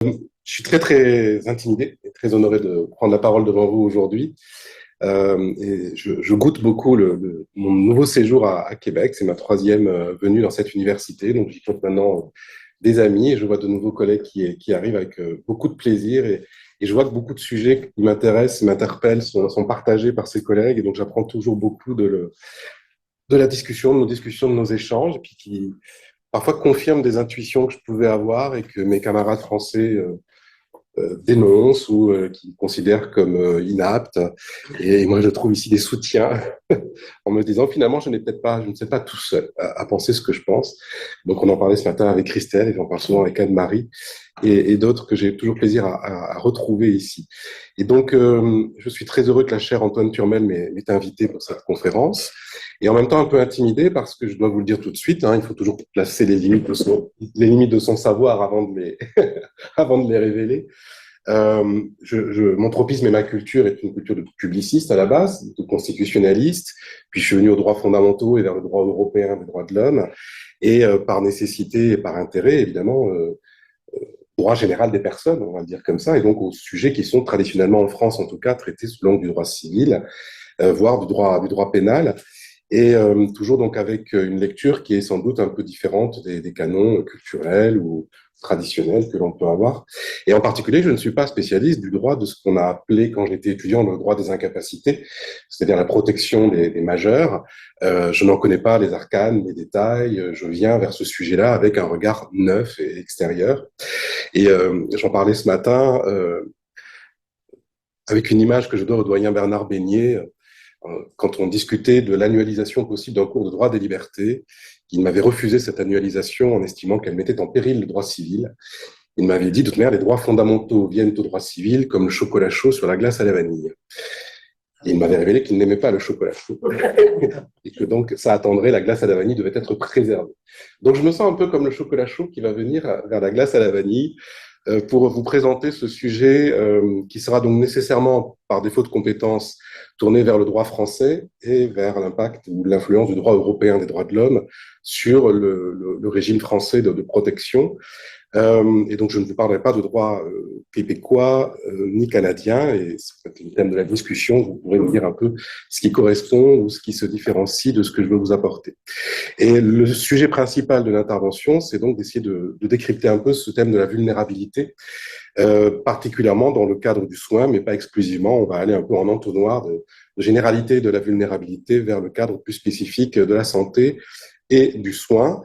Je suis très, très intimidé et très honoré de prendre la parole devant vous aujourd'hui. Et je goûte beaucoup mon nouveau séjour à Québec. C'est ma troisième venue dans cette université. Donc, j'y compte maintenant des amis et je vois de nouveaux collègues qui arrivent avec beaucoup de plaisir. Et je vois que beaucoup de sujets qui m'intéressent, m'interpellent, sont partagés par ces collègues. Et donc, j'apprends toujours beaucoup de la discussion, de nos discussions, de nos échanges, et puis qui parfois confirment des intuitions que je pouvais avoir et que mes camarades français dénoncent ou qui considèrent comme inaptes. Et moi, je trouve ici des soutiens en me disant finalement, je ne sais pas tout seul à penser ce que je pense. Donc, on en parlait ce matin avec Christelle et j'en parle souvent avec Anne-Marie et d'autres que j'ai toujours plaisir à retrouver ici. Et donc, je suis très heureux que la chère Antoine Turmel m'ait invité pour cette conférence et en même temps un peu intimidé parce que je dois vous le dire tout de suite, hein, il faut toujours placer les limites de son savoir avant de avant de les révéler. Mon tropisme et ma culture est une culture de publiciste à la base, de constitutionnaliste, puis je suis venu aux droits fondamentaux et vers le droit européen des droits de l'homme, et par nécessité et par intérêt, évidemment, droit général des personnes, on va le dire comme ça, et donc aux sujets qui sont traditionnellement en France, en tout cas, traités sous l'angle du droit civil, voire du droit pénal, et toujours donc avec une lecture qui est sans doute un peu différente des canons culturels ou traditionnels que l'on peut avoir. Et en particulier, je ne suis pas spécialiste du droit de ce qu'on a appelé, quand j'étais étudiant, le droit des incapacités, c'est-à-dire la protection des majeurs. Je n'en connais pas les arcanes, les détails. Je viens vers ce sujet-là avec un regard neuf et extérieur. Et j'en parlais ce matin avec une image que je dois au doyen Bernard Beignet, quand on discutait de l'annualisation possible d'un cours de droit des libertés. Il m'avait refusé cette annualisation en estimant qu'elle mettait en péril le droit civil. Il m'avait dit, de toute manière, les droits fondamentaux viennent au droit civil comme le chocolat chaud sur la glace à la vanille. Et il m'avait révélé qu'il n'aimait pas le chocolat chaud et que donc ça attendrait, la glace à la vanille devait être préservée. Donc je me sens un peu comme le chocolat chaud qui va venir vers la glace à la vanille pour vous présenter ce sujet qui sera donc nécessairement, par défaut de compétences, tourné vers le droit français et vers l'impact ou l'influence du droit européen des droits de l'homme sur le régime français de protection. Et donc, je ne vous parlerai pas de droit québécois ni canadien, et c'est le thème de la discussion. Vous pourrez me dire un peu ce qui correspond ou ce qui se différencie de ce que je veux vous apporter. Et le sujet principal de l'intervention, c'est donc d'essayer de décrypter un peu ce thème de la vulnérabilité, particulièrement dans le cadre du soin, mais pas exclusivement. On va aller un peu en entonnoir de généralité de la vulnérabilité vers le cadre plus spécifique de la santé et du soin,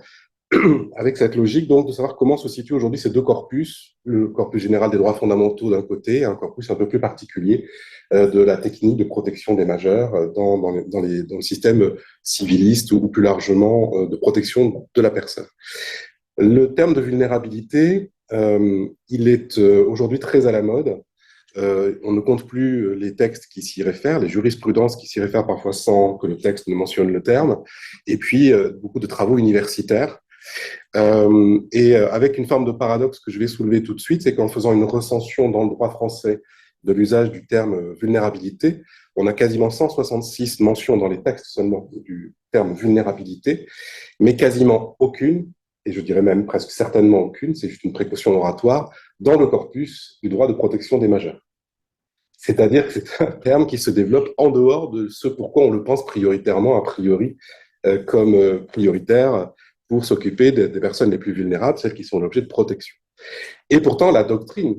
avec cette logique donc de savoir comment se situent aujourd'hui ces deux corpus, le corpus général des droits fondamentaux d'un côté, et un corpus un peu plus particulier de la technique de protection des majeurs dans le système civiliste ou plus largement de protection de la personne. Le terme de vulnérabilité, il est aujourd'hui très à la mode. On ne compte plus les textes qui s'y réfèrent, les jurisprudences qui s'y réfèrent parfois sans que le texte ne mentionne le terme, et puis beaucoup de travaux universitaires. Avec une forme de paradoxe que je vais soulever tout de suite, c'est qu'en faisant une recension dans le droit français de l'usage du terme vulnérabilité, on a quasiment 166 mentions dans les textes seulement du terme vulnérabilité, mais quasiment aucune, et je dirais même presque certainement aucune, c'est juste une précaution oratoire, dans le corpus du droit de protection des majeurs. C'est-à-dire que c'est un terme qui se développe en dehors de ce pourquoi on le pense prioritairement, a priori, comme prioritaire pour s'occuper des personnes les plus vulnérables, celles qui sont l'objet de protection. Et pourtant, la doctrine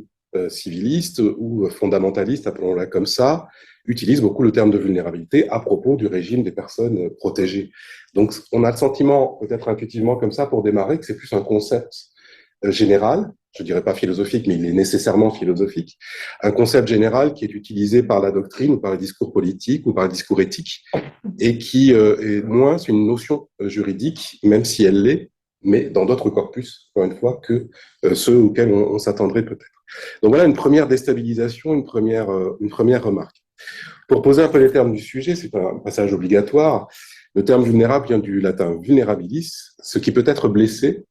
civiliste ou fondamentaliste, appelons-la comme ça, utilise beaucoup le terme de vulnérabilité à propos du régime des personnes protégées. Donc, on a le sentiment, peut-être intuitivement comme ça, pour démarrer, que c'est plus un concept général, je dirais pas philosophique, mais il est nécessairement philosophique, un concept général qui est utilisé par la doctrine ou par les discours politiques ou par les discours éthiques et qui est moins une notion juridique, même si elle l'est, mais dans d'autres corpus, encore une fois, que ceux auxquels on s'attendrait peut-être. Donc voilà une première déstabilisation, une première remarque. Pour poser un peu les termes du sujet, c'est un passage obligatoire. Le terme vulnérable vient du latin vulnerabilis, ce qui peut être blessé,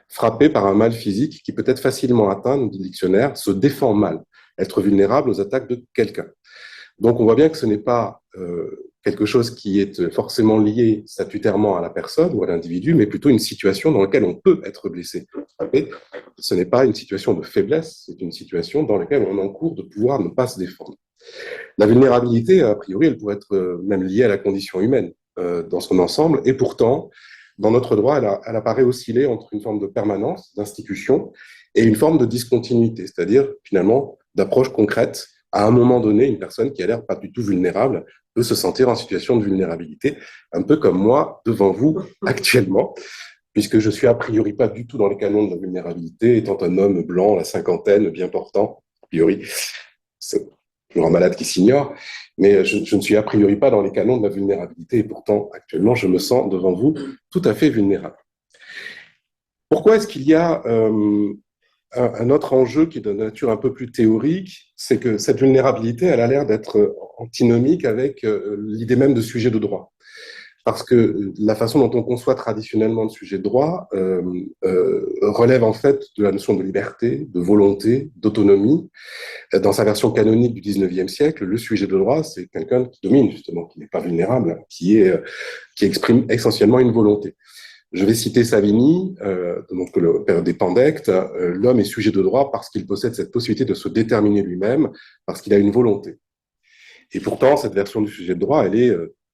frappé par un mal physique qui peut être facilement atteint, nous dit le dictionnaire, se défend mal, être vulnérable aux attaques de quelqu'un. Donc on voit bien que ce n'est pas quelque chose qui est forcément lié statutairement à la personne ou à l'individu, mais plutôt une situation dans laquelle on peut être blessé. Et ce n'est pas une situation de faiblesse, c'est une situation dans laquelle on encourt de pouvoir ne pas se défendre. La vulnérabilité, a priori, elle pourrait être même liée à la condition humaine dans son ensemble, et pourtant, dans notre droit, elle apparaît osciller entre une forme de permanence, d'institution, et une forme de discontinuité, c'est-à-dire finalement d'approche concrète. À un moment donné, une personne qui a l'air pas du tout vulnérable peut se sentir en situation de vulnérabilité, un peu comme moi devant vous actuellement, puisque je suis a priori pas du tout dans les canons de la vulnérabilité, étant un homme blanc, la cinquantaine, bien portant, a priori. C'est toujours un malade qui s'ignore, mais je ne suis a priori pas dans les canons de la vulnérabilité, et pourtant, actuellement, je me sens devant vous tout à fait vulnérable. Pourquoi est-ce qu'il y a un autre enjeu qui est de nature un peu plus théorique, c'est que cette vulnérabilité, elle a l'air d'être antinomique avec l'idée même de sujet de droit. Parce que la façon dont on conçoit traditionnellement le sujet de droit relève en fait de la notion de liberté, de volonté, d'autonomie. Dans sa version canonique du 19e siècle, le sujet de droit, c'est quelqu'un qui domine justement, qui n'est pas vulnérable, qui exprime essentiellement une volonté. Je vais citer Savigny, donc le père des Pandectes, l'homme est sujet de droit parce qu'il possède cette possibilité de se déterminer lui-même, parce qu'il a une volonté. Et pourtant, cette version du sujet de droit, elle est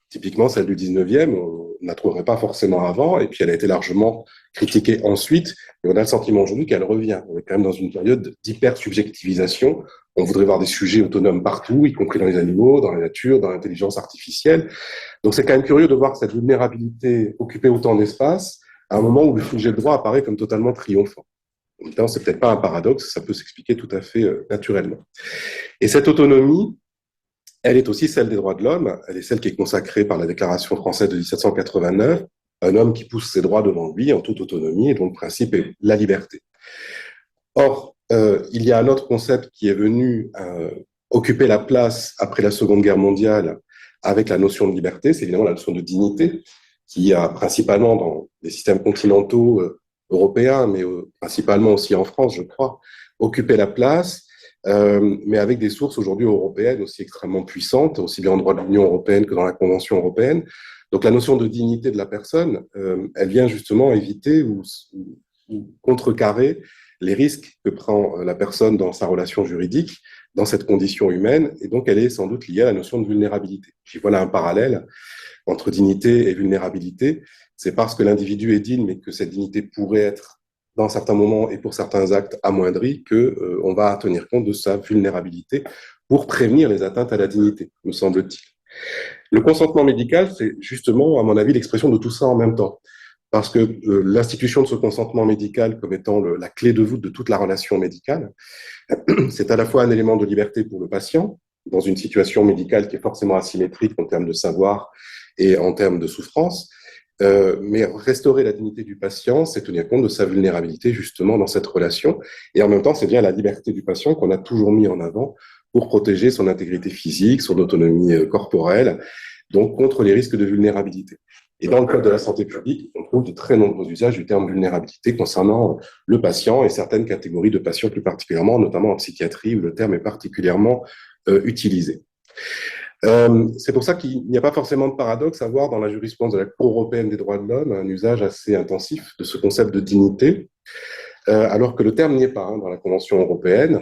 typiquement celle du 19e, on ne la trouverait pas forcément avant, et puis elle a été largement critiquée ensuite, et on a le sentiment aujourd'hui qu'elle revient. On est quand même dans une période d'hyper-subjectivisation, on voudrait voir des sujets autonomes partout, y compris dans les animaux, dans la nature, dans l'intelligence artificielle. Donc c'est quand même curieux de voir cette vulnérabilité occuper autant d'espace à un moment où le sujet de droit apparaît comme totalement triomphant. En même temps, c'est peut-être pas un paradoxe, ça peut s'expliquer tout à fait naturellement. Et cette autonomie, elle est aussi celle des droits de l'homme, elle est celle qui est consacrée par la Déclaration française de 1789, un homme qui pousse ses droits devant lui en toute autonomie, et dont le principe est la liberté. Or, il y a un autre concept qui est venu occuper la place après la Seconde Guerre mondiale avec la notion de liberté, c'est évidemment la notion de dignité, qui a principalement dans les systèmes continentaux européens, mais principalement aussi en France, je crois, occupé la place, mais avec des sources aujourd'hui européennes aussi extrêmement puissantes, aussi bien en droit de l'Union européenne que dans la Convention européenne. Donc la notion de dignité de la personne, elle vient justement éviter ou contrecarrer les risques que prend la personne dans sa relation juridique, dans cette condition humaine, et donc elle est sans doute liée à la notion de vulnérabilité. J'y vois là un parallèle entre dignité et vulnérabilité. C'est parce que l'individu est digne, mais que cette dignité pourrait être, dans certains moments et pour certains actes, amoindrie, qu'on va tenir compte de sa vulnérabilité pour prévenir les atteintes à la dignité, me semble-t-il. Le consentement médical, c'est justement, à mon avis, l'expression de tout ça en même temps. Parce que l'institution de ce consentement médical comme étant la clé de voûte de toute la relation médicale, c'est à la fois un élément de liberté pour le patient, dans une situation médicale qui est forcément asymétrique en termes de savoir et en termes de souffrance, mais restaurer la dignité du patient, c'est tenir compte de sa vulnérabilité justement dans cette relation. Et en même temps, c'est bien la liberté du patient qu'on a toujours mis en avant pour protéger son intégrité physique, son autonomie corporelle, donc contre les risques de vulnérabilité. Et dans le code de la santé publique, on trouve de très nombreux usages du terme vulnérabilité concernant le patient et certaines catégories de patients plus particulièrement, notamment en psychiatrie où le terme est particulièrement utilisé. C'est pour ça qu'il n'y a pas forcément de paradoxe à voir dans la jurisprudence de la Cour européenne des droits de l'homme un usage assez intensif de ce concept de dignité, alors que le terme n'y est pas dans la Convention européenne,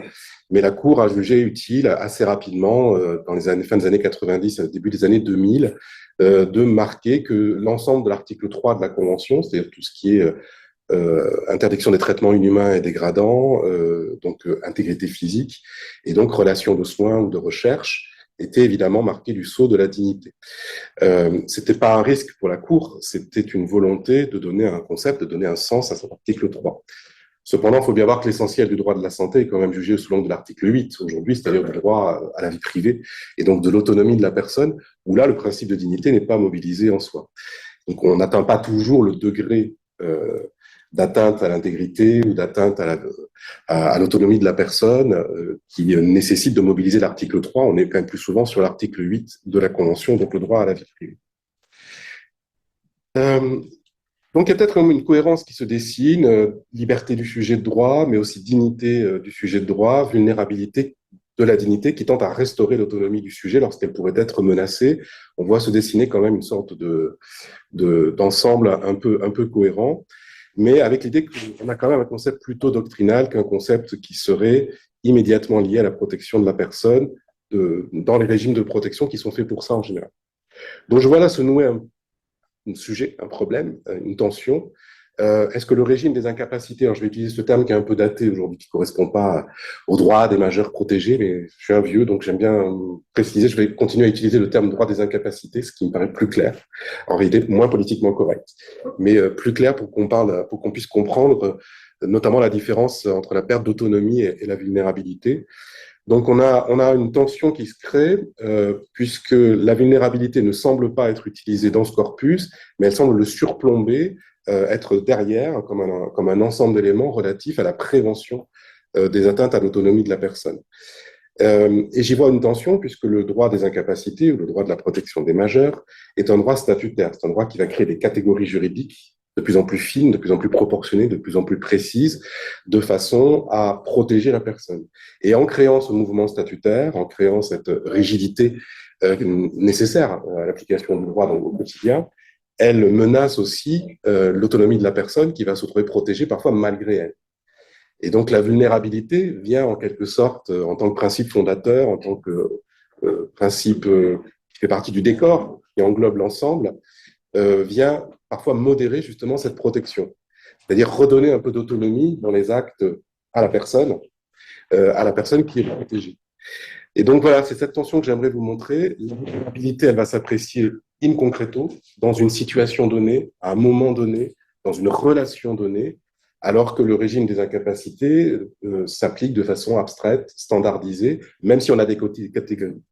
mais la Cour a jugé utile assez rapidement, dans les fin des années 90, début des années 2000, de marquer que l'ensemble de l'article 3 de la Convention, c'est-à-dire tout ce qui est interdiction des traitements inhumains et dégradants, donc intégrité physique, et donc relation de soins ou de recherche, était évidemment marqué du sceau de la dignité. C'était pas un risque pour la Cour, c'était une volonté de donner un concept, de donner un sens à cet article 3. Cependant, il faut bien voir que l'essentiel du droit de la santé est quand même jugé sous l'angle de l'article 8 aujourd'hui, c'est-à-dire du droit à la vie privée et donc de l'autonomie de la personne, où là, le principe de dignité n'est pas mobilisé en soi. Donc, on n'atteint pas toujours le degré d'atteinte à l'intégrité ou d'atteinte à l'autonomie de la personne qui nécessite de mobiliser l'article 3. On est quand même plus souvent sur l'article 8 de la Convention, donc le droit à la vie privée. Donc, il y a peut-être une cohérence qui se dessine, liberté du sujet de droit, mais aussi dignité du sujet de droit, vulnérabilité de la dignité qui tente à restaurer l'autonomie du sujet lorsqu'elle pourrait être menacée. On voit se dessiner quand même une sorte d'ensemble un peu cohérent, mais avec l'idée qu'on a quand même un concept plutôt doctrinal qu'un concept qui serait immédiatement lié à la protection de la personne dans les régimes de protection qui sont faits pour ça en général. Donc je vois là se nouer un sujet, un problème, une tension. Est-ce que le régime des incapacités, alors je vais utiliser ce terme qui est un peu daté aujourd'hui, qui ne correspond pas aux droits des majeurs protégés, mais je suis un vieux, donc j'aime bien préciser, je vais continuer à utiliser le terme droit des incapacités, ce qui me paraît plus clair, en réalité moins politiquement correct, mais plus clair pour qu'on puisse comprendre notamment la différence entre la perte d'autonomie et la vulnérabilité. Donc on a une tension qui se crée puisque la vulnérabilité ne semble pas être utilisée dans ce corpus, mais elle semble le surplomber, être derrière comme un ensemble d'éléments relatifs à la prévention des atteintes à l'autonomie de la personne. Et j'y vois une tension puisque le droit des incapacités ou le droit de la protection des majeurs est un droit statutaire, c'est un droit qui va créer des catégories juridiques de plus en plus fines, de plus en plus proportionnées, de plus en plus précises, de façon à protéger la personne. Et en créant ce mouvement statutaire, en créant cette rigidité nécessaire à l'application du droit dans le quotidien, elle menace aussi l'autonomie de la personne qui va se trouver protégée parfois malgré elle. Et donc la vulnérabilité vient en quelque sorte en tant que principe fondateur, en tant que principe qui fait partie du décor, qui englobe l'ensemble, vient parfois modérer justement cette protection. C'est-à-dire redonner un peu d'autonomie dans les actes à la personne qui est protégée. Et donc voilà, c'est cette tension que j'aimerais vous montrer. La vulnérabilité, elle va s'apprécier in concreto, dans une situation donnée, à un moment donné, dans une relation donnée, alors que le régime des incapacités s'applique de façon abstraite, standardisée, même si on a des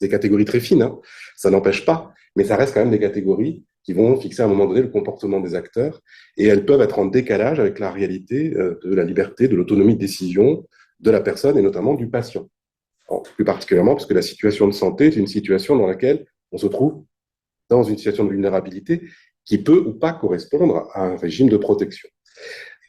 catégories très fines, hein, ça n'empêche pas, mais ça reste quand même des catégories qui vont fixer à un moment donné le comportement des acteurs, et elles peuvent être en décalage avec la réalité de la liberté, de l'autonomie de décision de la personne et notamment du patient. Plus particulièrement parce que la situation de santé est une situation dans laquelle on se trouve dans une situation de vulnérabilité qui peut ou pas correspondre à un régime de protection.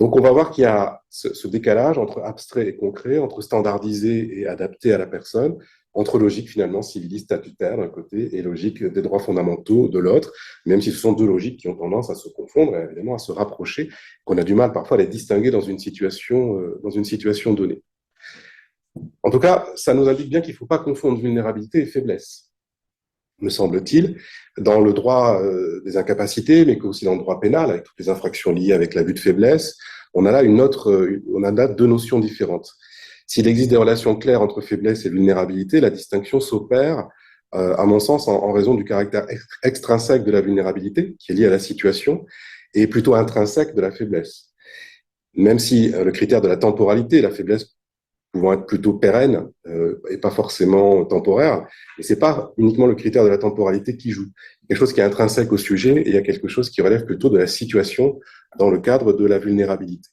Donc on va voir qu'il y a ce décalage entre abstrait et concret, entre standardisé et adapté à la personne, entre logique finalement civiliste statutaire d'un côté et logique des droits fondamentaux de l'autre, même si ce sont deux logiques qui ont tendance à se confondre et évidemment à se rapprocher, qu'on a du mal parfois à les distinguer dans une situation donnée. En tout cas, ça nous indique bien qu'il ne faut pas confondre vulnérabilité et faiblesse, me semble-t-il, dans le droit des incapacités, mais aussi dans le droit pénal, avec toutes les infractions liées avec l'abus de faiblesse. On a là deux notions différentes. S'il existe des relations claires entre faiblesse et vulnérabilité, la distinction s'opère, à mon sens, en raison du caractère extrinsèque de la vulnérabilité, qui est lié à la situation, et plutôt intrinsèque de la faiblesse. Même si le critère de la temporalité, la faiblesse pouvant être plutôt pérenne et pas forcément temporaire. Et c'est pas uniquement le critère de la temporalité qui joue. Il y a quelque chose qui est intrinsèque au sujet et il y a quelque chose qui relève plutôt de la situation dans le cadre de la vulnérabilité.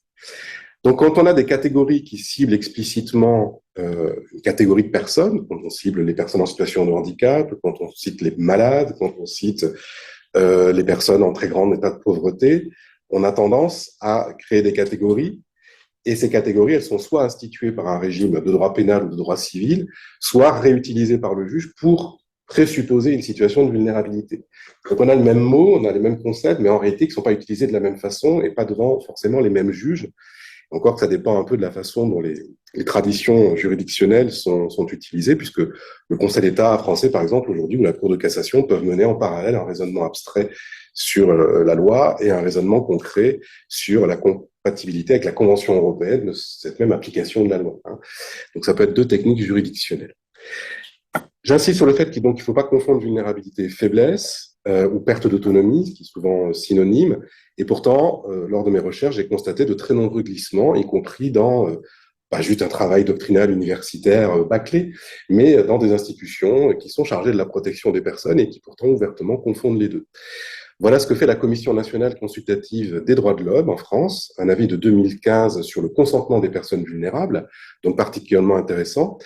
Donc, quand on a des catégories qui ciblent explicitement une catégorie de personnes, quand on cible les personnes en situation de handicap, quand on cite les malades, quand on cite les personnes en très grand état de pauvreté, on a tendance à créer des catégories. Et ces catégories, elles sont soit instituées par un régime de droit pénal ou de droit civil, soit réutilisées par le juge pour présupposer une situation de vulnérabilité. Donc on a le même mot, on a les mêmes concepts, mais en réalité qui ne sont pas utilisés de la même façon et pas devant forcément les mêmes juges. Encore que ça dépend un peu de la façon dont les traditions juridictionnelles sont utilisées, puisque le Conseil d'État français, par exemple, aujourd'hui, ou la Cour de cassation peuvent mener en parallèle un raisonnement abstrait sur la loi et un raisonnement concret sur la compatibilité avec la Convention européenne de cette même application de la loi. Donc ça peut être deux techniques juridictionnelles. J'insiste sur le fait qu'il ne faut pas confondre vulnérabilité et faiblesse ou perte d'autonomie, ce qui est souvent synonyme. Et pourtant, lors de mes recherches, j'ai constaté de très nombreux glissements, y compris dans pas juste un travail doctrinal universitaire bâclé, mais dans des institutions qui sont chargées de la protection des personnes et qui pourtant ouvertement confondent les deux. Voilà ce que fait la Commission nationale consultative des droits de l'homme en France, un avis de 2015 sur le consentement des personnes vulnérables, donc particulièrement intéressant.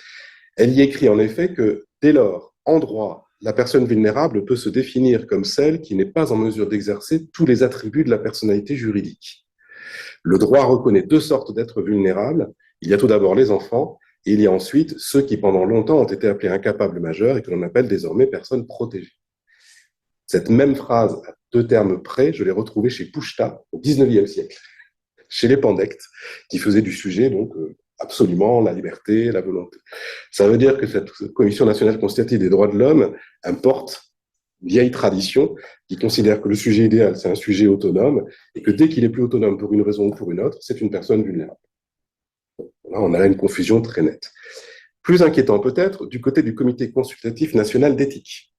Elle y écrit en effet que dès lors, en droit, la personne vulnérable peut se définir comme celle qui n'est pas en mesure d'exercer tous les attributs de la personnalité juridique. Le droit reconnaît deux sortes d'êtres vulnérables. Il y a tout d'abord les enfants Et il y a ensuite ceux qui, pendant longtemps, ont été appelés incapables majeurs et que l'on appelle désormais personnes protégées. Cette même phrase, à deux termes près, je l'ai retrouvée chez Pushta au XIXe siècle, chez les Pandectes, qui faisaient du sujet, donc, absolument la liberté, la volonté. Ça veut dire que cette Commission nationale consultative des droits de l'homme importe une vieille tradition qui considère que le sujet idéal, c'est un sujet autonome, et que dès qu'il est plus autonome pour une raison ou pour une autre, c'est une personne vulnérable. Là, on a là une confusion très nette. Plus inquiétant peut-être, du côté du Comité consultatif national d'éthique.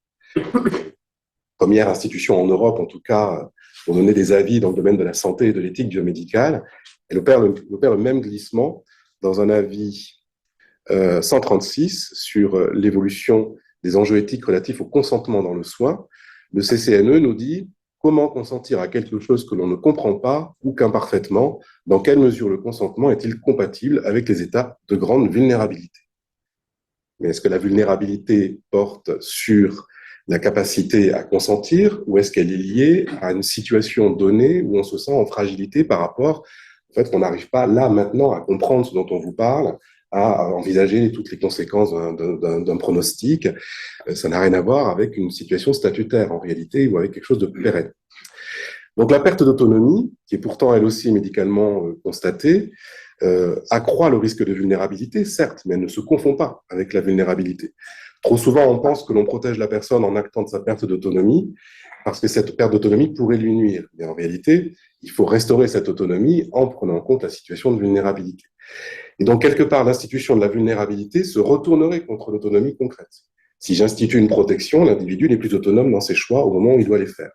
Première institution en Europe, en tout cas, pour donner des avis dans le domaine de la santé et de l'éthique biomédicale. Elle opère le même glissement dans un avis 136 sur l'évolution des enjeux éthiques relatifs au consentement dans le soin. Le CCNE nous dit comment consentir à quelque chose que l'on ne comprend pas ou qu'imparfaitement, dans quelle mesure le consentement est-il compatible avec les états de grande vulnérabilité. Mais est-ce que la vulnérabilité porte sur la capacité à consentir ou est-ce qu'elle est liée à une situation donnée où on se sent en fragilité par rapport au fait qu'on n'arrive pas là maintenant à comprendre ce dont on vous parle, à envisager toutes les conséquences d'un pronostic. Ça n'a rien à voir avec une situation statutaire en réalité ou avec quelque chose de pérenne. Donc la perte d'autonomie, qui est pourtant elle aussi médicalement constatée, accroît le risque de vulnérabilité, certes, mais elle ne se confond pas avec la vulnérabilité. Trop souvent, on pense que l'on protège la personne en actant de sa perte d'autonomie, parce que cette perte d'autonomie pourrait lui nuire. Mais en réalité, il faut restaurer cette autonomie en prenant en compte la situation de vulnérabilité. Et donc, quelque part, l'institution de la vulnérabilité se retournerait contre l'autonomie concrète. Si j'institue une protection, l'individu n'est plus autonome dans ses choix au moment où il doit les faire.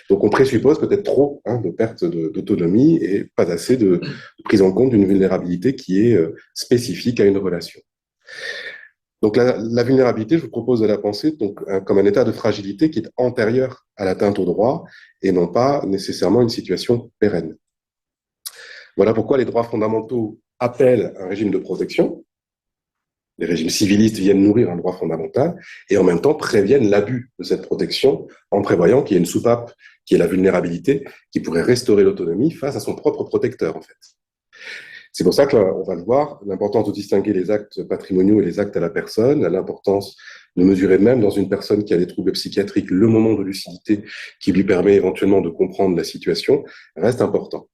Donc, on présuppose peut-être trop de perte d'autonomie et pas assez de prise en compte d'une vulnérabilité qui est spécifique à une relation. Donc, la vulnérabilité, je vous propose de la penser donc, comme un état de fragilité qui est antérieur à l'atteinte au droit et non pas nécessairement une situation pérenne. Voilà pourquoi les droits fondamentaux appellent un régime de protection. Les régimes civilistes viennent nourrir un droit fondamental et en même temps préviennent l'abus de cette protection en prévoyant qu'il y a une soupape qui est la vulnérabilité qui pourrait restaurer l'autonomie face à son propre protecteur en fait. C'est pour ça qu'on va le voir, l'importance de distinguer les actes patrimoniaux et les actes à la personne, l'importance de mesurer même dans une personne qui a des troubles psychiatriques le moment de lucidité qui lui permet éventuellement de comprendre la situation reste important.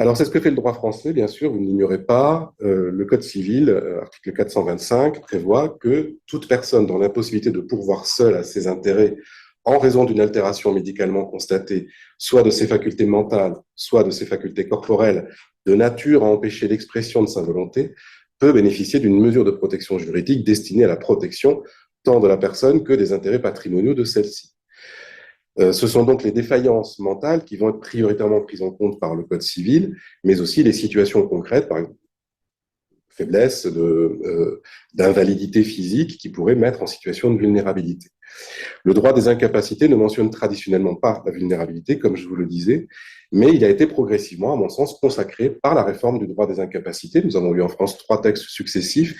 Alors, c'est ce que fait le droit français, bien sûr, vous ne l'ignorez pas. Le Code civil, article 425, prévoit que toute personne dans l'impossibilité de pourvoir seule à ses intérêts en raison d'une altération médicalement constatée, soit de ses facultés mentales, soit de ses facultés corporelles, de nature à empêcher l'expression de sa volonté, peut bénéficier d'une mesure de protection juridique destinée à la protection tant de la personne que des intérêts patrimoniaux de celle-ci. Ce sont donc les défaillances mentales qui vont être prioritairement prises en compte par le Code civil, mais aussi les situations concrètes, par exemple, faiblesse, d'invalidité physique qui pourraient mettre en situation de vulnérabilité. Le droit des incapacités ne mentionne traditionnellement pas la vulnérabilité, comme je vous le disais, mais il a été progressivement, à mon sens, consacré par la réforme du droit des incapacités. Nous avons eu en France 3 textes successifs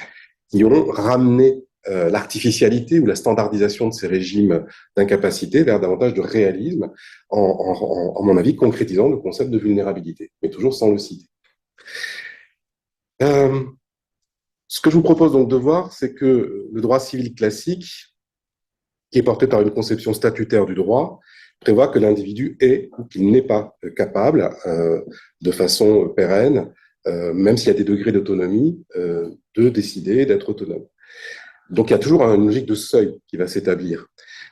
qui ont ramené l'artificialité ou la standardisation de ces régimes d'incapacité vers davantage de réalisme, en mon avis, concrétisant le concept de vulnérabilité, mais toujours sans le citer. Ce que je vous propose donc de voir, c'est que le droit civil classique, qui est porté par une conception statutaire du droit, prévoit que l'individu est ou qu'il n'est pas capable, de façon pérenne, même s'il y a des degrés d'autonomie, de décider d'être autonome. Donc, il y a toujours une logique de seuil qui va s'établir.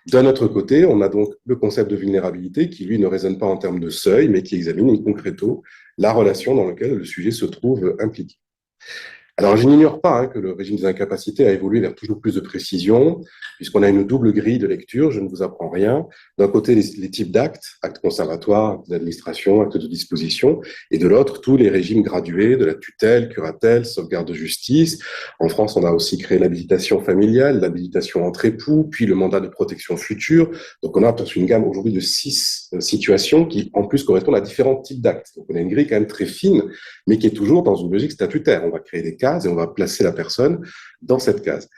D'un autre côté, on a donc le concept de vulnérabilité qui, lui, ne raisonne pas en termes de seuil, mais qui examine in concreto la relation dans laquelle le sujet se trouve impliqué. Alors, je n'ignore pas que le régime des incapacités a évolué vers toujours plus de précision, puisqu'on a une double grille de lecture, je ne vous apprends rien. D'un côté, les types d'actes, actes conservatoires, actes d'administration, actes de disposition, et de l'autre, tous les régimes gradués de la tutelle, curatelle, sauvegarde de justice. En France, on a aussi créé l'habilitation familiale, l'habilitation entre époux, puis le mandat de protection future. Donc, on a une gamme aujourd'hui de 6 situations qui, en plus, correspondent à différents types d'actes. Donc, on a une grille quand même très fine, mais qui est toujours dans une logique statutaire. On va créer des cases et on va placer la personne dans cette case.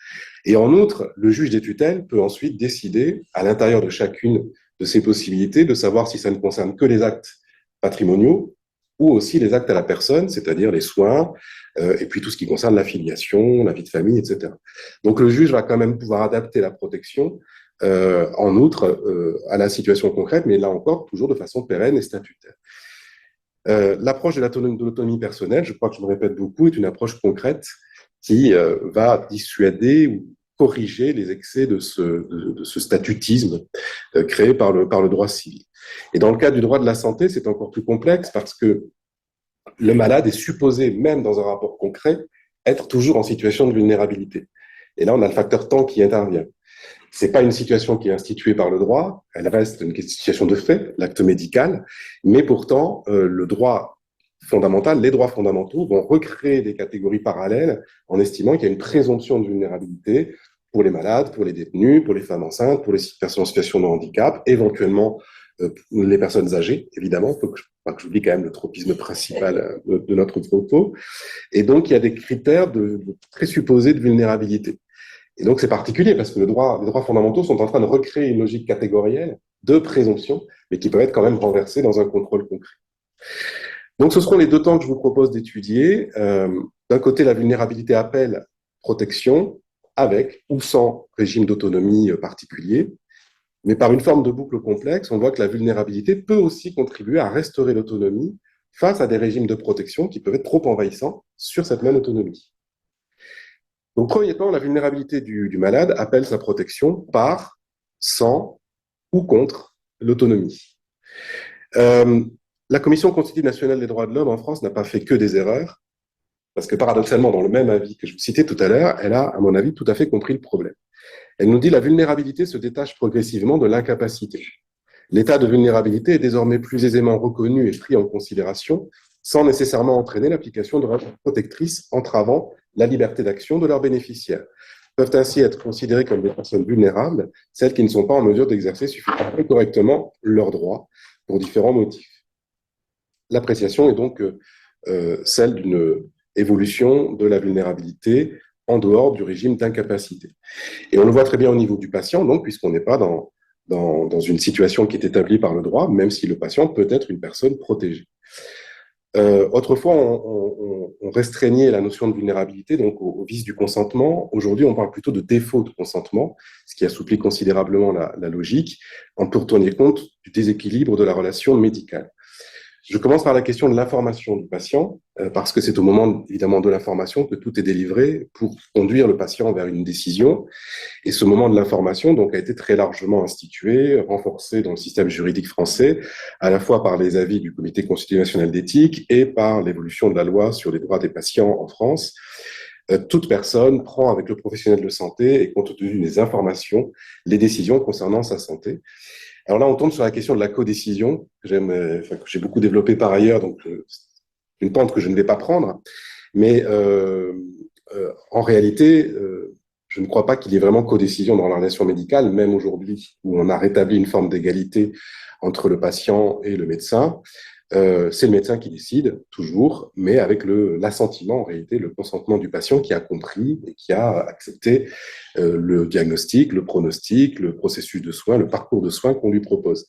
Et en outre, le juge des tutelles peut ensuite décider, à l'intérieur de chacune de ces possibilités, de savoir si ça ne concerne que les actes patrimoniaux, ou aussi les actes à la personne, c'est-à-dire les soins, et puis tout ce qui concerne la filiation, la vie de famille, etc. Donc le juge va quand même pouvoir adapter la protection, en outre, à la situation concrète, mais là encore, toujours de façon pérenne et statutaire. L'approche de l'autonomie personnelle, je crois que je me répète beaucoup, est une approche concrète qui va dissuader ou corriger les excès de ce statutisme créé par le droit civil. Et dans le cas du droit de la santé, c'est encore plus complexe parce que le malade est supposé, même dans un rapport concret, être toujours en situation de vulnérabilité. Et là, on a le facteur temps qui intervient. C'est pas une situation qui est instituée par le droit, elle reste une situation de fait, l'acte médical, mais pourtant, le droit fondamental, les droits fondamentaux vont recréer des catégories parallèles en estimant qu'il y a une présomption de vulnérabilité pour les malades, pour les détenus, pour les femmes enceintes, pour les personnes en situation de handicap, éventuellement les personnes âgées, évidemment, faut que j'oublie quand même le tropisme principal de notre propos. Et donc, il y a des critères de présupposés de vulnérabilité. Et donc, c'est particulier parce que les droits fondamentaux sont en train de recréer une logique catégorielle de présomption, mais qui peut être quand même renversée dans un contrôle concret. Donc, ce seront les deux temps que je vous propose d'étudier. D'un côté, la vulnérabilité appelle protection, avec ou sans régime d'autonomie particulier. Mais par une forme de boucle complexe, on voit que la vulnérabilité peut aussi contribuer à restaurer l'autonomie face à des régimes de protection qui peuvent être trop envahissants sur cette même autonomie. Donc, premier temps, la vulnérabilité du malade appelle sa protection par, sans ou contre l'autonomie. La Commission consultative nationale des droits de l'homme en France n'a pas fait que des erreurs, parce que paradoxalement, dans le même avis que je vous citais tout à l'heure, elle a, à mon avis, tout à fait compris le problème. Elle nous dit que la vulnérabilité se détache progressivement de l'incapacité. L'état de vulnérabilité est désormais plus aisément reconnu et pris en considération, sans nécessairement entraîner l'application de règles protectrices entravant la liberté d'action de leurs bénéficiaires. Peuvent ainsi être considérées comme des personnes vulnérables, celles qui ne sont pas en mesure d'exercer suffisamment correctement leurs droits pour différents motifs. L'appréciation est donc celle d'une évolution de la vulnérabilité en dehors du régime d'incapacité. Et on le voit très bien au niveau du patient, donc, puisqu'on n'est pas dans une situation qui est établie par le droit, même si le patient peut être une personne protégée. Autrefois, on restreignait la notion de vulnérabilité donc au vice du consentement. Aujourd'hui, on parle plutôt de défaut de consentement, ce qui assouplit considérablement la logique, pour tenir compte du déséquilibre de la relation médicale. Je commence par la question de l'information du patient, parce que c'est au moment, évidemment, de l'information que tout est délivré pour conduire le patient vers une décision. Et ce moment de l'information, donc, a été très largement institué, renforcé dans le système juridique français, à la fois par les avis du Comité consultatif national d'éthique et par l'évolution de la loi sur les droits des patients en France. Toute personne prend avec le professionnel de santé et compte tenu des informations, les décisions concernant sa santé. Alors là, on tombe sur la question de la codécision, que j'ai beaucoup développée par ailleurs, donc une pente que je ne vais pas prendre. Mais en réalité, je ne crois pas qu'il y ait vraiment codécision dans la relation médicale, même aujourd'hui où on a rétabli une forme d'égalité entre le patient et le médecin. C'est le médecin qui décide, toujours, mais avec l'assentiment, en réalité, le consentement du patient qui a compris et qui a accepté le diagnostic, le pronostic, le processus de soins, le parcours de soins qu'on lui propose.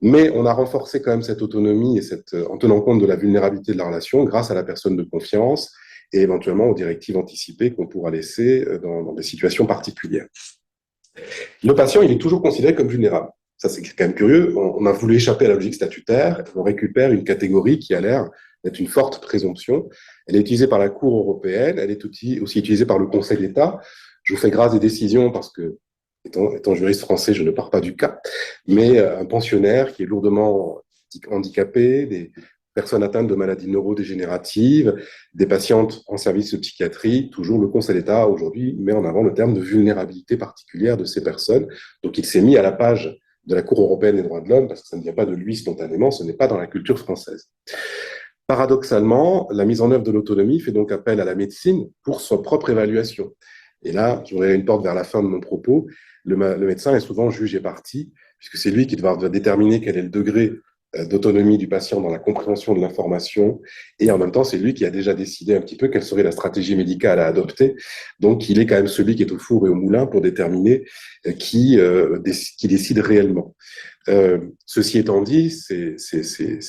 Mais on a renforcé quand même cette autonomie et en tenant compte de la vulnérabilité de la relation grâce à la personne de confiance et éventuellement aux directives anticipées qu'on pourra laisser dans des situations particulières. Le patient, il est toujours considéré comme vulnérable. Ça, c'est quand même curieux. On a voulu échapper à la logique statutaire. On récupère une catégorie qui a l'air d'être une forte présomption. Elle est utilisée par la Cour européenne. Elle est aussi utilisée par le Conseil d'État. Je vous fais grâce des décisions parce que, étant juriste français, je ne pars pas du cas. Mais un pensionnaire qui est lourdement handicapé, des personnes atteintes de maladies neurodégénératives, des patientes en service de psychiatrie, toujours le Conseil d'État aujourd'hui met en avant le terme de vulnérabilité particulière de ces personnes. Donc il s'est mis à la page de la Cour européenne des droits de l'homme, parce que ça ne vient pas de lui spontanément, ce n'est pas dans la culture française. Paradoxalement, la mise en œuvre de l'autonomie fait donc appel à la médecine pour sa propre évaluation. Et là, j'aurai une porte vers la fin de mon propos, le médecin est souvent juge et partie, puisque c'est lui qui doit déterminer quel est le degré d'autonomie du patient dans la compréhension de l'information, et en même temps, c'est lui qui a déjà décidé un petit peu quelle serait la stratégie médicale à adopter. Donc, il est quand même celui qui est au four et au moulin pour déterminer qui décide réellement. Ceci étant dit,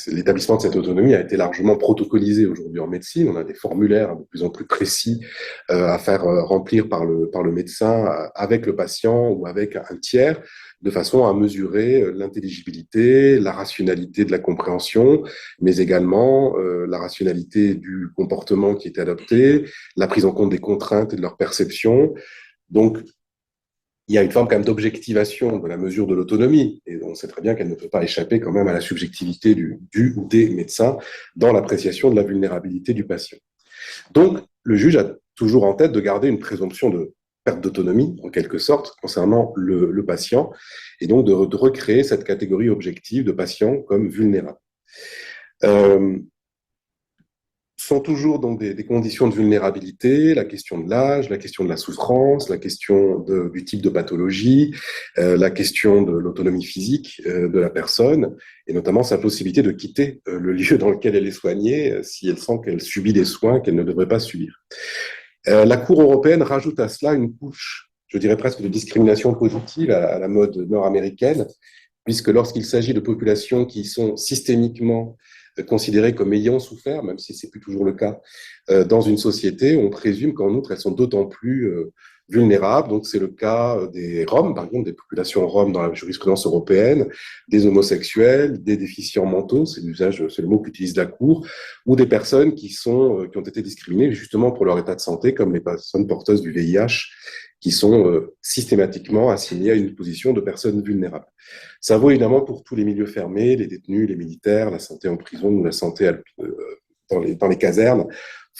l'établissement de cette autonomie a été largement protocolisé aujourd'hui en médecine. On a des formulaires de plus en plus précis à faire remplir par le médecin avec le patient ou avec un tiers, de façon à mesurer l'intelligibilité, la rationalité de la compréhension, mais également la rationalité du comportement qui est adopté, la prise en compte des contraintes et de leur perception. Donc, il y a une forme quand même d'objectivation de la mesure de l'autonomie, et on sait très bien qu'elle ne peut pas échapper quand même à la subjectivité du ou des médecins dans l'appréciation de la vulnérabilité du patient. Donc, le juge a toujours en tête de garder une présomption de perte d'autonomie, en quelque sorte, concernant le patient, et donc de recréer cette catégorie objective de patients comme vulnérables. Sont toujours donc des conditions de vulnérabilité, la question de l'âge, la question de la souffrance, la question du type de pathologie, la question de l'autonomie physique de la personne, et notamment sa possibilité de quitter le lieu dans lequel elle est soignée si elle sent qu'elle subit des soins qu'elle ne devrait pas subir. La Cour européenne rajoute à cela une couche, je dirais presque de discrimination positive à la mode nord-américaine, puisque lorsqu'il s'agit de populations qui sont systémiquement considérées comme ayant souffert, même si c'est plus toujours le cas dans une société, on présume qu'en outre, elles sont d'autant plus vulnérables. Donc, c'est le cas des Roms, par exemple, des populations roms dans la jurisprudence européenne, des homosexuels, des déficients mentaux, c'est le mot qu'utilise la Cour, ou des personnes qui ont été discriminées justement pour leur état de santé, comme les personnes porteuses du VIH, qui sont systématiquement assignées à une position de personnes vulnérables. Ça vaut évidemment pour tous les milieux fermés, les détenus, les militaires, la santé en prison ou la santé dans les casernes,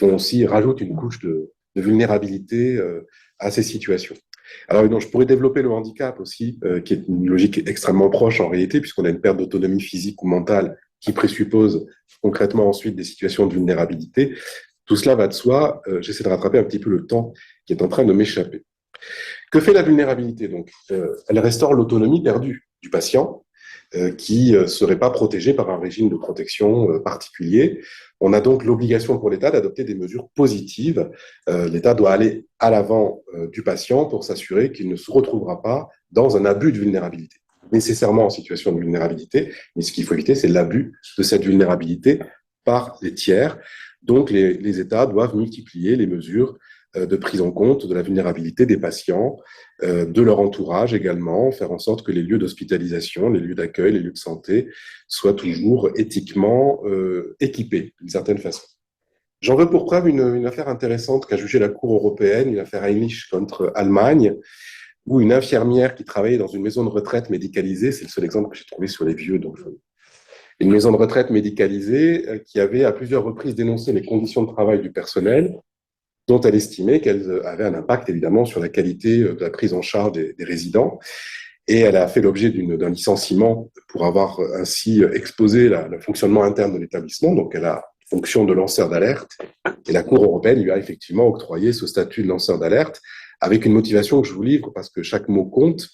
rajoutent une couche de vulnérabilité à ces situations. Alors, donc, je pourrais développer le handicap aussi, qui est une logique extrêmement proche en réalité, puisqu'on a une perte d'autonomie physique ou mentale qui présuppose concrètement ensuite des situations de vulnérabilité. Tout cela va de soi. J'essaie de rattraper un petit peu le temps qui est en train de m'échapper. Que fait la vulnérabilité donc elle restaure l'autonomie perdue du patient qui ne serait pas protégé par un régime de protection particulier. On a donc l'obligation pour l'État d'adopter des mesures positives. L'État doit aller à l'avant du patient pour s'assurer qu'il ne se retrouvera pas dans un abus de vulnérabilité, nécessairement en situation de vulnérabilité, mais ce qu'il faut éviter, c'est l'abus de cette vulnérabilité par les tiers. Donc, les États doivent multiplier les mesures de prise en compte de la vulnérabilité des patients, de leur entourage également, faire en sorte que les lieux d'hospitalisation, les lieux d'accueil, les lieux de santé soient toujours éthiquement équipés d'une certaine façon. J'en veux pour preuve une affaire intéressante qu'a jugée la Cour européenne, une affaire Heinrich contre Allemagne, où une infirmière qui travaillait dans une maison de retraite médicalisée, c'est le seul exemple que j'ai trouvé sur les vieux, donc une maison de retraite médicalisée qui avait à plusieurs reprises dénoncé les conditions de travail du personnel, dont elle estimait qu'elles avaient un impact évidemment sur la qualité de la prise en charge des résidents. Et elle a fait l'objet d'un licenciement pour avoir ainsi exposé le fonctionnement interne de l'établissement. Donc elle a fonction de lanceur d'alerte. Et la Cour européenne lui a effectivement octroyé ce statut de lanceur d'alerte avec une motivation que je vous livre parce que chaque mot compte.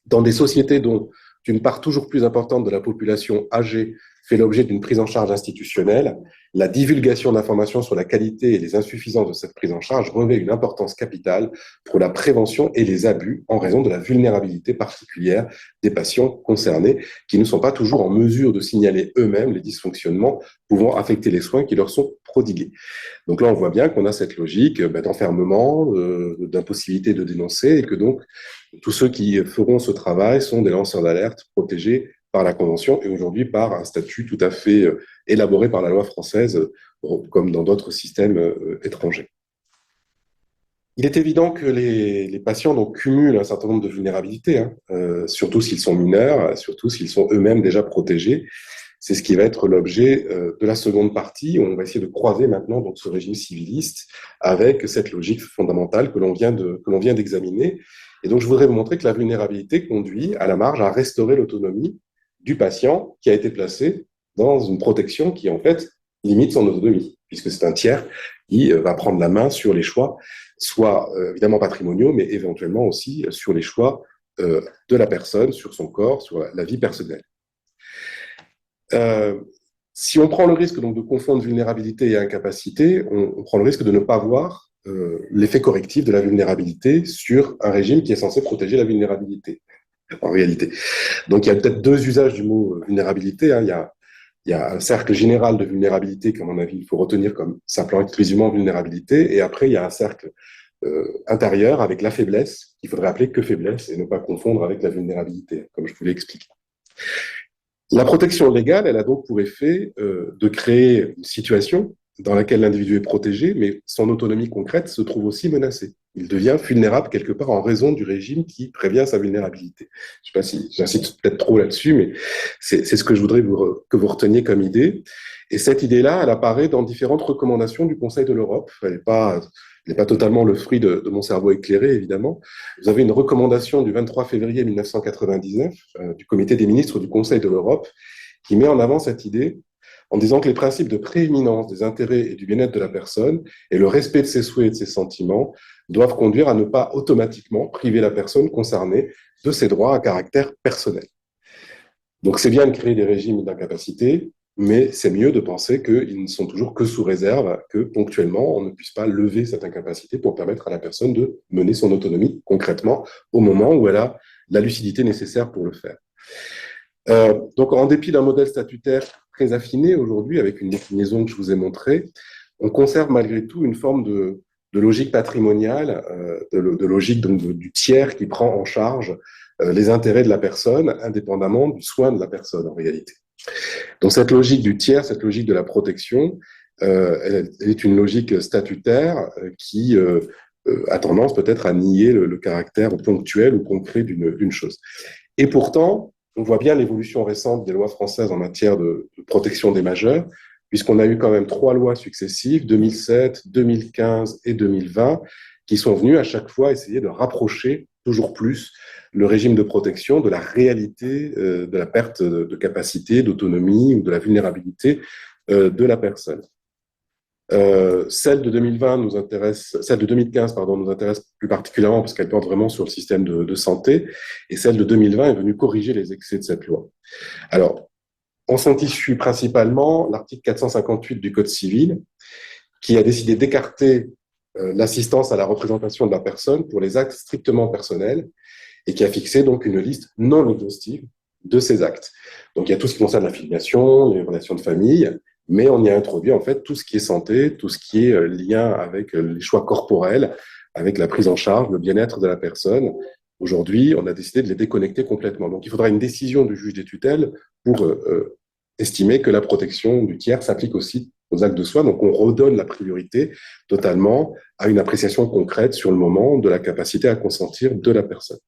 Dans des sociétés dont une part toujours plus importante de la population âgée fait l'objet d'une prise en charge institutionnelle, la divulgation d'informations sur la qualité et les insuffisances de cette prise en charge revêt une importance capitale pour la prévention et les abus en raison de la vulnérabilité particulière des patients concernés qui ne sont pas toujours en mesure de signaler eux-mêmes les dysfonctionnements pouvant affecter les soins qui leur sont prodigués. Donc là, on voit bien qu'on a cette logique d'enfermement, d'impossibilité de dénoncer et que donc tous ceux qui feront ce travail sont des lanceurs d'alerte protégés par la Convention et aujourd'hui par un statut tout à fait élaboré par la loi française, comme dans d'autres systèmes étrangers. Il est évident que les patients donc, cumulent un certain nombre de vulnérabilités, surtout s'ils sont mineurs, surtout s'ils sont eux-mêmes déjà protégés. C'est ce qui va être l'objet de la seconde partie, où on va essayer de croiser maintenant donc, ce régime civiliste avec cette logique fondamentale que l'on vient d'examiner. Et donc, je voudrais vous montrer que la vulnérabilité conduit à la marge à restaurer l'autonomie du patient qui a été placé dans une protection qui, en fait, limite son autonomie, puisque c'est un tiers qui va prendre la main sur les choix, soit évidemment patrimoniaux, mais éventuellement aussi sur les choix de la personne, sur son corps, sur la vie personnelle. Si on prend le risque donc, de confondre vulnérabilité et incapacité, on prend le risque de ne pas voir l'effet correctif de la vulnérabilité sur un régime qui est censé protéger la vulnérabilité. en réalité. Donc, il y a peut-être deux usages du mot vulnérabilité, hein. Il y a un cercle général de vulnérabilité qu'à mon avis, il faut retenir comme simplement exclusivement vulnérabilité. Et après, il y a un cercle intérieur avec la faiblesse, qu'il faudrait appeler que faiblesse et ne pas confondre avec la vulnérabilité, comme je vous l'ai expliqué. La protection légale, elle a donc pour effet de créer une situation dans laquelle l'individu est protégé, mais son autonomie concrète se trouve aussi menacée. Il devient vulnérable quelque part en raison du régime qui prévient sa vulnérabilité. Je ne sais pas si j'insiste peut-être trop là-dessus, mais c'est ce que je voudrais que vous reteniez comme idée. Et cette idée-là, elle apparaît dans différentes recommandations du Conseil de l'Europe. Elle n'est pas totalement le fruit de mon cerveau éclairé, évidemment. Vous avez une recommandation du 23 février 1999 du Comité des ministres du Conseil de l'Europe qui met en avant cette idée en disant que les principes de prééminence des intérêts et du bien-être de la personne et le respect de ses souhaits et de ses sentiments doivent conduire à ne pas automatiquement priver la personne concernée de ses droits à caractère personnel. Donc c'est bien de créer des régimes d'incapacité, mais c'est mieux de penser qu'ils ne sont toujours que sous réserve, que ponctuellement, on ne puisse pas lever cette incapacité pour permettre à la personne de mener son autonomie concrètement au moment où elle a la lucidité nécessaire pour le faire. Donc en dépit d'un modèle statutaire très affiné aujourd'hui, avec une déclinaison que je vous ai montrée, on conserve malgré tout une forme de logique patrimoniale, de logique donc, du tiers qui prend en charge les intérêts de la personne, indépendamment du soin de la personne en réalité. Donc cette logique du tiers, cette logique de la protection, elle est une logique statutaire qui a tendance peut-être à nier le caractère ponctuel ou concret d'une chose. Et pourtant, on voit bien l'évolution récente des lois françaises en matière de protection des majeurs, puisqu'on a eu quand même 3 lois successives, 2007, 2015 et 2020, qui sont venues à chaque fois essayer de rapprocher toujours plus le régime de protection de la réalité de la perte de capacité, d'autonomie ou de la vulnérabilité de la personne. Celle de 2015, pardon, nous intéresse plus particulièrement parce qu'elle porte vraiment sur le système de santé, et celle de 2020 est venue corriger les excès de cette loi. Alors, on s'en issue principalement l'article 458 du Code civil, qui a décidé d'écarter l'assistance à la représentation de la personne pour les actes strictement personnels, et qui a fixé donc une liste non exhaustive de ces actes. Donc il y a tout ce qui concerne la filiation, les relations de famille, mais on y a introduit en fait tout ce qui est santé, tout ce qui est lien avec les choix corporels, avec la prise en charge, le bien-être de la personne. Aujourd'hui, on a décidé de les déconnecter complètement. Donc il faudra une décision du juge des tutelles pour estimer que la protection du tiers s'applique aussi aux actes de soins. Donc on redonne la priorité totalement à une appréciation concrète sur le moment de la capacité à consentir de la personne.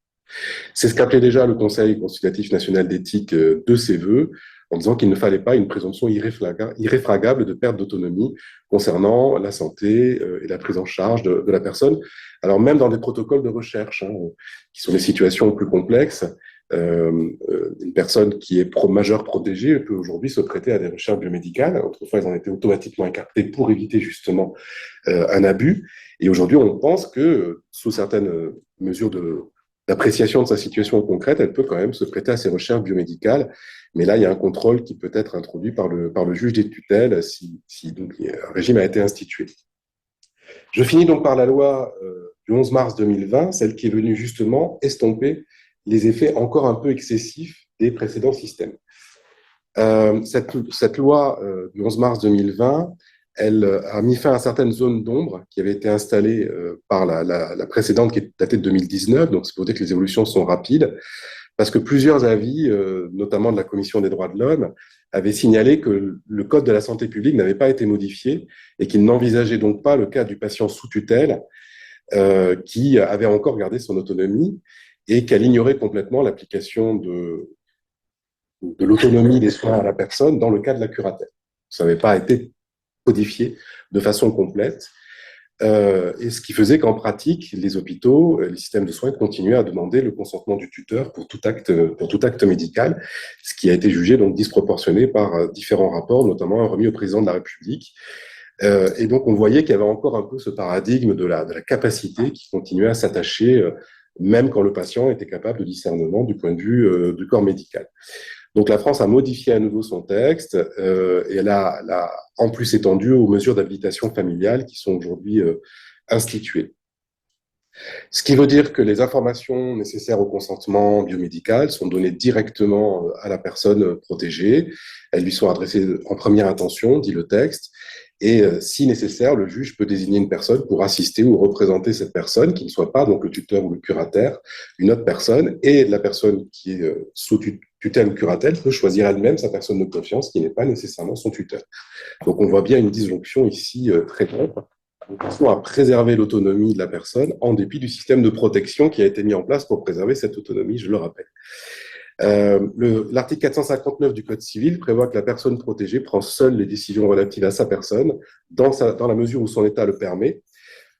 C'est ce qu'appelait déjà le Conseil consultatif national d'éthique de ses voeux, en disant qu'il ne fallait pas une présomption irréfragable de perte d'autonomie concernant la santé et la prise en charge de la personne. Alors même dans des protocoles de recherche, hein, qui sont des situations plus complexes, une personne qui est majeure protégée peut aujourd'hui se prêter à des recherches biomédicales. Autrefois, elles en étaient automatiquement écartées pour éviter justement un abus. Et aujourd'hui, on pense que sous certaines mesures d'appréciation de sa situation concrète, elle peut quand même se prêter à ces recherches biomédicales. Mais là, il y a un contrôle qui peut être introduit par le juge des tutelles si donc, un régime a été institué. Je finis donc par la loi du 11 mars 2020, celle qui est venue justement estomper les effets encore un peu excessifs des précédents systèmes. Cette loi du 11 mars 2020, elle a mis fin à certaines zones d'ombre qui avaient été installées par la précédente qui est datée de 2019, donc c'est pour dire que les évolutions sont rapides, parce que plusieurs avis, notamment de la Commission des droits de l'homme, avaient signalé que le Code de la santé publique n'avait pas été modifié et qu'il n'envisageait donc pas le cas du patient sous tutelle qui avait encore gardé son autonomie et qu'elle ignorait complètement l'application de l'autonomie des soins à la personne dans le cas de la curatelle. Ça n'avait pas été codifié de façon complète, et ce qui faisait qu'en pratique, les hôpitaux, les systèmes de soins continuaient à demander le consentement du tuteur pour tout acte médical, ce qui a été jugé donc disproportionné par différents rapports, notamment un remis au président de la République. Et donc on voyait qu'il y avait encore un peu ce paradigme de la capacité qui continuait à s'attacher, même quand le patient était capable de discernement du point de vue du corps médical. Donc la France a modifié à nouveau son texte et elle a en plus étendu aux mesures d'habilitation familiale qui sont aujourd'hui instituées. Ce qui veut dire que les informations nécessaires au consentement biomédical sont données directement à la personne protégée. Elles lui sont adressées en première intention, dit le texte. Et si nécessaire, le juge peut désigner une personne pour assister ou représenter cette personne, qui ne soit pas donc le tuteur ou le curataire, une autre personne. Et la personne qui est sous tutelle ou curatelle peut choisir elle-même sa personne de confiance, qui n'est pas nécessairement son tuteur. Donc on voit bien une disjonction ici très claire, de façon à préserver l'autonomie de la personne en dépit du système de protection qui a été mis en place pour préserver cette autonomie, je le rappelle. L'article 459 du Code civil prévoit que la personne protégée prend seule les décisions relatives à sa personne dans la mesure où son état le permet.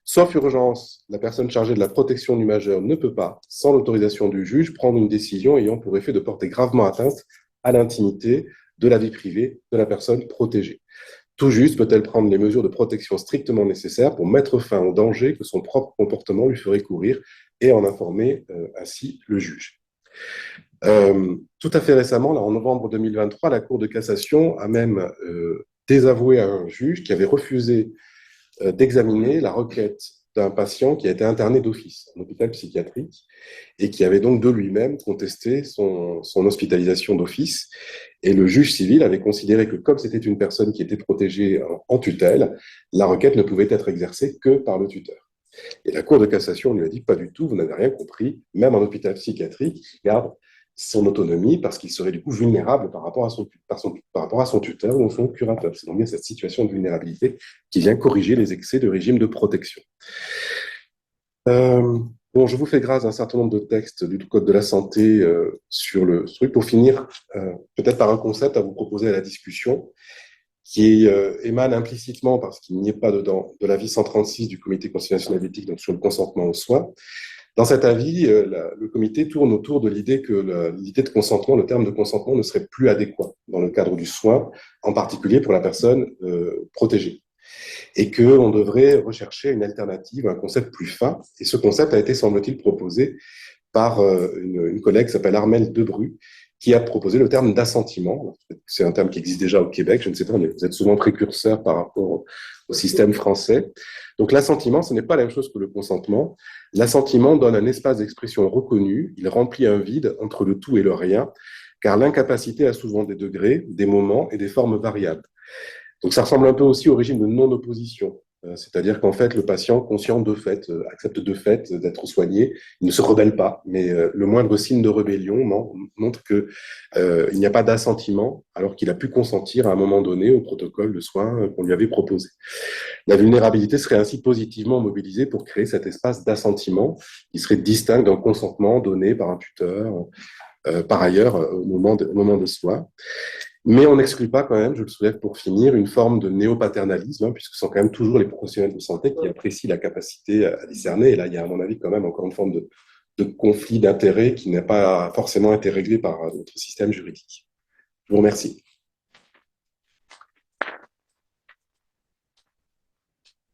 Sauf urgence, la personne chargée de la protection du majeur ne peut pas, sans l'autorisation du juge, prendre une décision ayant pour effet de porter gravement atteinte à l'intimité de la vie privée de la personne protégée. Tout juste peut-elle prendre les mesures de protection strictement nécessaires pour mettre fin au danger que son propre comportement lui ferait courir et en informer ainsi le juge. Tout à fait récemment, là, en novembre 2023, la Cour de cassation a même désavoué à un juge qui avait refusé d'examiner la requête d'un patient qui a été interné d'office en hôpital psychiatrique et qui avait donc de lui-même contesté son hospitalisation d'office. Et le juge civil avait considéré que comme c'était une personne qui était protégée en tutelle, la requête ne pouvait être exercée que par le tuteur. Et la Cour de cassation lui a dit, pas du tout, vous n'avez rien compris, même en hôpital psychiatrique, il garde son autonomie parce qu'il serait du coup vulnérable par rapport à son tuteur ou son curateur. C'est donc bien cette situation de vulnérabilité qui vient corriger les excès de régime de protection. Bon, je vous fais grâce à un certain nombre de textes du Code de la santé sur le truc. Pour finir, peut-être par un concept à vous proposer à la discussion qui émane implicitement, parce qu'il n'y est pas dedans, de l'avis 136 du Comité constitutionnel d'éthique donc sur le consentement aux soins. Dans cet avis, le comité tourne autour de l'idée que l'idée de consentement, le terme de consentement ne serait plus adéquat dans le cadre du soin, en particulier pour la personne protégée. Et qu'on devrait rechercher une alternative, un concept plus fin. Et ce concept a été, semble-t-il, proposé par une collègue qui s'appelle Armelle Debru, qui a proposé le terme d'assentiment. C'est un terme qui existe déjà au Québec, je ne sais pas, mais vous êtes souvent précurseur par rapport au système français. Donc l'assentiment, ce n'est pas la même chose que le consentement. L'assentiment donne un espace d'expression reconnu, il remplit un vide entre le tout et le rien, car l'incapacité a souvent des degrés, des moments et des formes variables. Donc ça ressemble un peu aussi au régime de non-opposition. C'est-à-dire qu'en fait, le patient, conscient de fait, accepte de fait d'être soigné, il ne se rebelle pas, mais le moindre signe de rébellion montre qu'il n'y a pas d'assentiment, alors qu'il a pu consentir à un moment donné au protocole de soins qu'on lui avait proposé. La vulnérabilité serait ainsi positivement mobilisée pour créer cet espace d'assentiment qui serait distinct d'un consentement donné par un tuteur, par ailleurs, au moment de soins. Mais on n'exclut pas quand même, je le soulève pour finir, une forme de néopaternalisme, puisque ce sont quand même toujours les professionnels de santé qui apprécient la capacité à discerner. Et là, il y a à mon avis quand même encore une forme de conflit d'intérêts qui n'a pas forcément été réglé par notre système juridique. Je vous remercie.